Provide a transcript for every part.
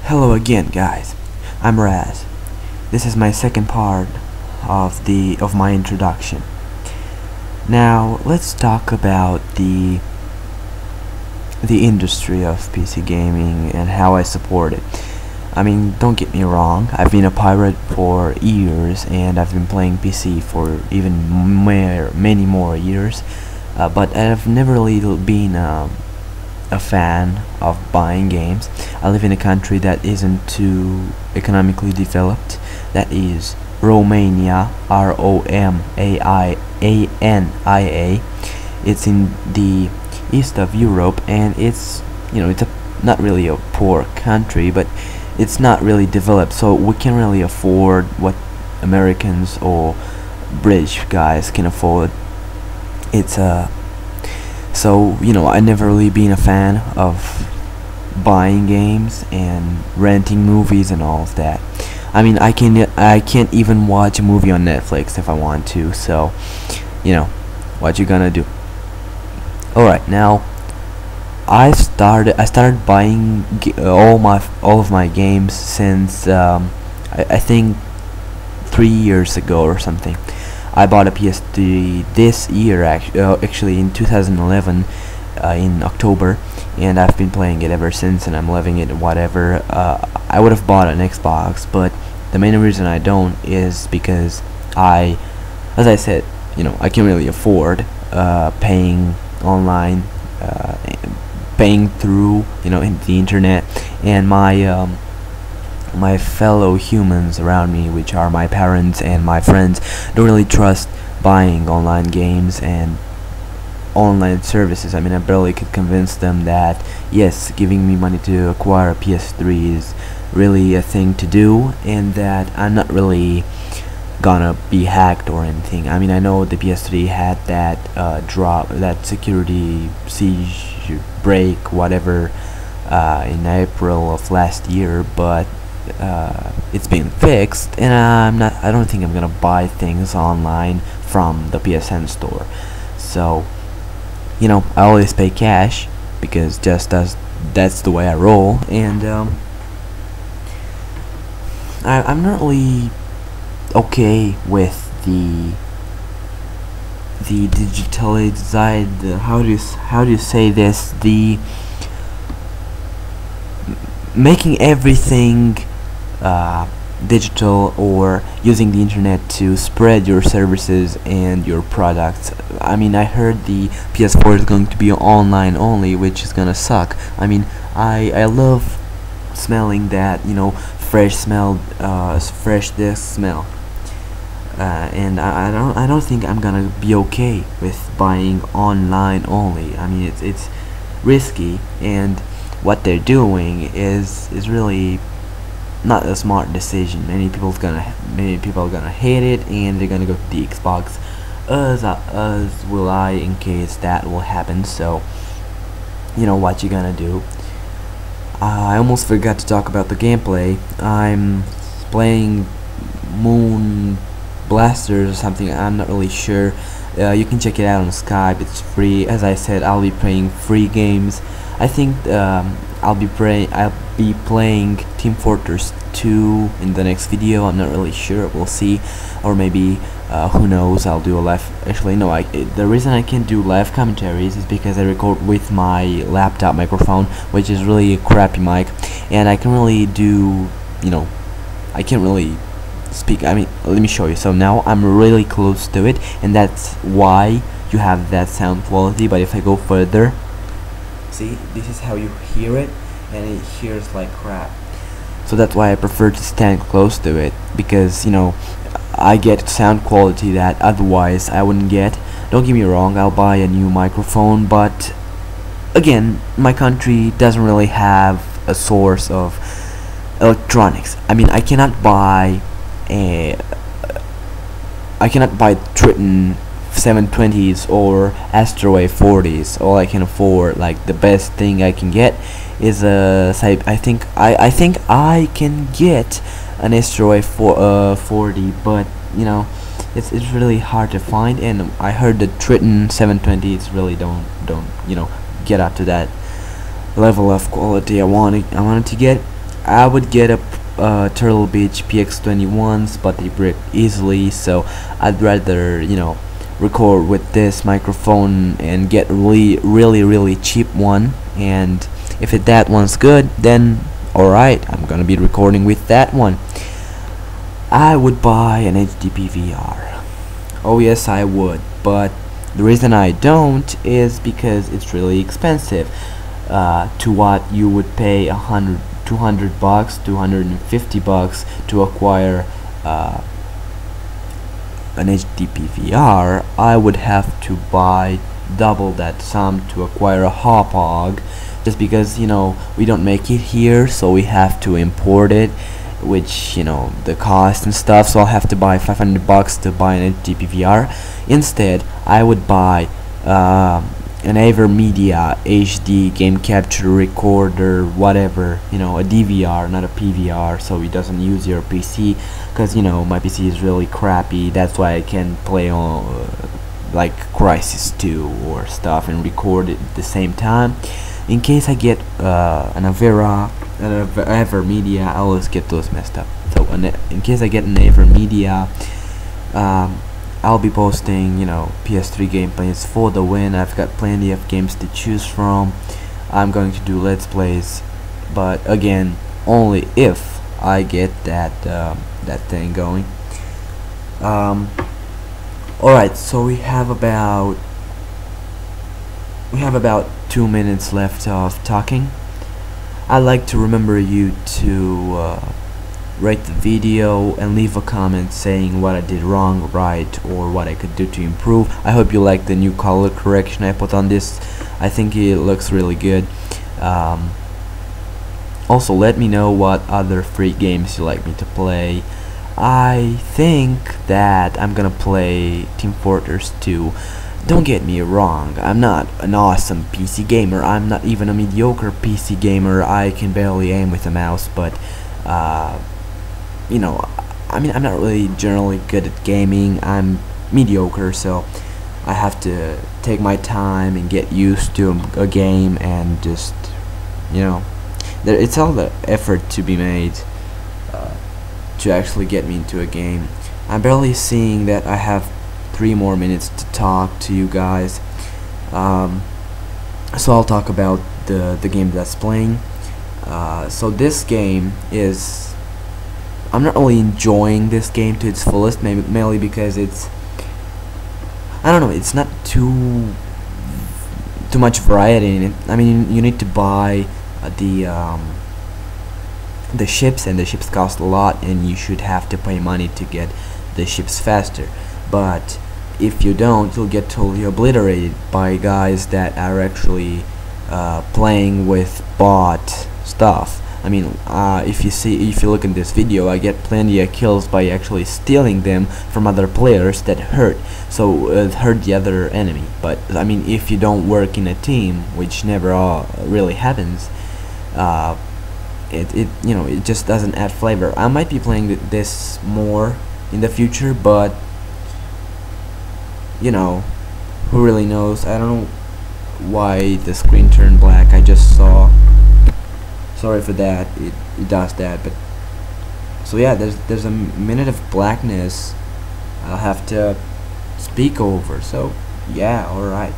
Hello again, guys. I'm Raz. This is my second part of my introduction. Now let's talk about the industry of PC gaming and how I support it. I mean, don't get me wrong, I've been a pirate for years and I've been playing PC for even many more years, but I've never really been a fan of buying games. I live in a country that isn't too economically developed. That is Romania, Romania. It's in the east of Europe, and it's not really a poor country, but it's not really developed, so we can't really afford what Americans or British guys can afford. It's so I never really been a fan of buying games and renting movies and all of that. I mean, I can't even watch a movie on Netflix if I want to, so what you gonna do? Alright, now I started buying all of my games since I think 3 years ago or something. I bought a PS3 this year, actually in 2011, in October, and I've been playing it ever since, and I'm loving it. Whatever. I would have bought an Xbox, but the main reason I don't is because as I said, I can't really afford paying online, paying through in the internet, and my fellow humans around me, which are my parents and my friends, don't really trust buying online games and online services. I mean, I barely could convince them that yes, giving me money to acquire a PS3 is really a thing to do, and that I'm not really gonna be hacked or anything. I mean, I know the PS3 had that that security siege break, whatever, in April of last year, but it's been fixed, and I don't think I'm gonna buy things online from the PSN store. So I always pay cash because that's the way I roll, and I'm not really okay with the digitalized, how do you say this, the making everything digital, or using the internet to spread your services and your products. I mean, I heard the PS4 is going to be online only, which is gonna suck. I mean, I love smelling that fresh disc smell, and I don't think I'm gonna be okay with buying online only. I mean, it's risky, and what they're doing is really not a smart decision. Many people are gonna hate it, and they're gonna go to the Xbox, as will I, in case that will happen. So what you gonna do? I almost forgot to talk about the gameplay. I'm playing Moon Blasters or something, I'm not really sure. You can check it out on Skype, it's free. As I said, I'll be playing free games. I think I'll be playing Team Fortress 2 in the next video. I'm not really sure, we'll see. Or maybe who knows, I'll do a live. Actually no, the reason I can't do live commentaries is because I record with my laptop microphone, which is really a crappy mic, and I can really do I can't really speak. I mean, let me show you. So now I'm really close to it, and that's why you have that sound quality. But if I go further, see, this is how you hear it, and it hears like crap. So that's why I prefer to stand close to it, because I get sound quality that otherwise I wouldn't get. Don't get me wrong, I'll buy a new microphone, but again, my country doesn't really have a source of electronics. I mean, I cannot buy Triton 720s or Astro A40s. All I can afford, like the best thing I can get, is a I think I can get an Astro A40, but it's really hard to find. And I heard the Triton 720s really don't get up to that level of quality I wanted to get. I would get a Turtle Beach PX21s, but they break easily, so I'd rather, you know, record with this microphone and get really cheap one, and if that one's good, then alright, I'm gonna be recording with that one. I would buy an HD PVR. Oh yes, I would, but the reason I don't is because it's really expensive. To what you would pay 200 bucks, 250 bucks to acquire an HD PVR, I would have to buy double that sum to acquire a Hauppauge, just because, you know, we don't make it here, so we have to import it, which, you know, the cost and stuff, so I'll have to buy 500 bucks to buy an HD PVR. Instead, I would buy an AverMedia HD game capture recorder, whatever, you know, a DVR, not a PVR, so it doesn't use your PC, because, you know, my PC is really crappy. That's why I can play on like Crysis 2 or stuff and record it at the same time. In case I get an AverMedia, I always get those messed up. So in case I get an AverMedia, I'll be posting, you know, PS3 gameplays for the win. I've got plenty of games to choose from. I'm going to do Let's Plays, but again, only if I get that that thing going. Alright, so we have about 2 minutes left of talking. I'd like to remember you to rate the video and leave a comment saying what I did wrong, right, or what I could do to improve. I hope you like the new color correction I put on this. I think it looks really good. Also, let me know what other free games you like me to play. I think that I'm gonna play Team Fortress 2. Don't get me wrong, I'm not an awesome PC gamer. I'm not even a mediocre PC gamer. I can barely aim with a mouse, but you know, I mean, I'm not really generally good at gaming. I'm mediocre, so I have to take my time and get used to a game, and just, you know, it's all the effort to be made to actually get me into a game. I'm barely seeing that I have 3 more minutes to talk to you guys, so I'll talk about the game that's playing. So this game is, I'm not really enjoying this game to its fullest, mainly because it's, I don't know, it's not too much variety in it. I mean, you need to buy the ships, and the ships cost a lot, and you should have to pay money to get the ships faster. But if you don't, you'll get totally obliterated by guys that are actually playing with bot stuff. I mean, if you look in this video, I get plenty of kills by actually stealing them from other players that hurt the other enemy. But I mean, if you don't work in a team, which never really happens, it you know, it just doesn't add flavor. I might be playing this more in the future, but you know, who really knows? I don't know why the screen turned black. I just saw. Sorry for that. It does that. But so yeah, there's a minute of blackness I'll have to speak over. So yeah, alright.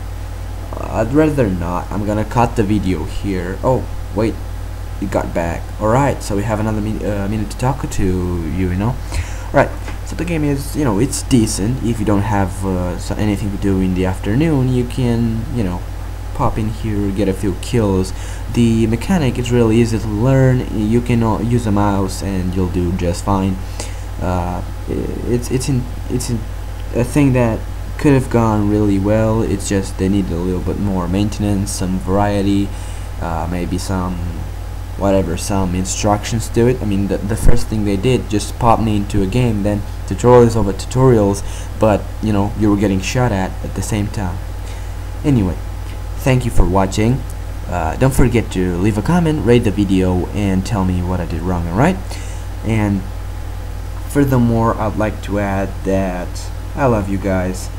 I'd rather not. I'm gonna cut the video here. Oh wait, it got back. Alright, so we have another minute to talk to you know. Right, so the game is, you know, it's decent. If you don't have anything to do in the afternoon, you can, you know, pop in here, get a few kills. The mechanic is really easy to learn. You can use a mouse and you'll do just fine. It's a thing that could have gone really well. It's just they need a little bit more maintenance, some variety, maybe some instructions to it. I mean, the first thing they did, just pop me into a game, then tutorials over tutorials, but you know, you were getting shot at the same time. Anyway, thank you for watching. Don't forget to leave a comment, rate the video, and tell me what I did wrong, alright? And furthermore, I'd like to add that I love you guys.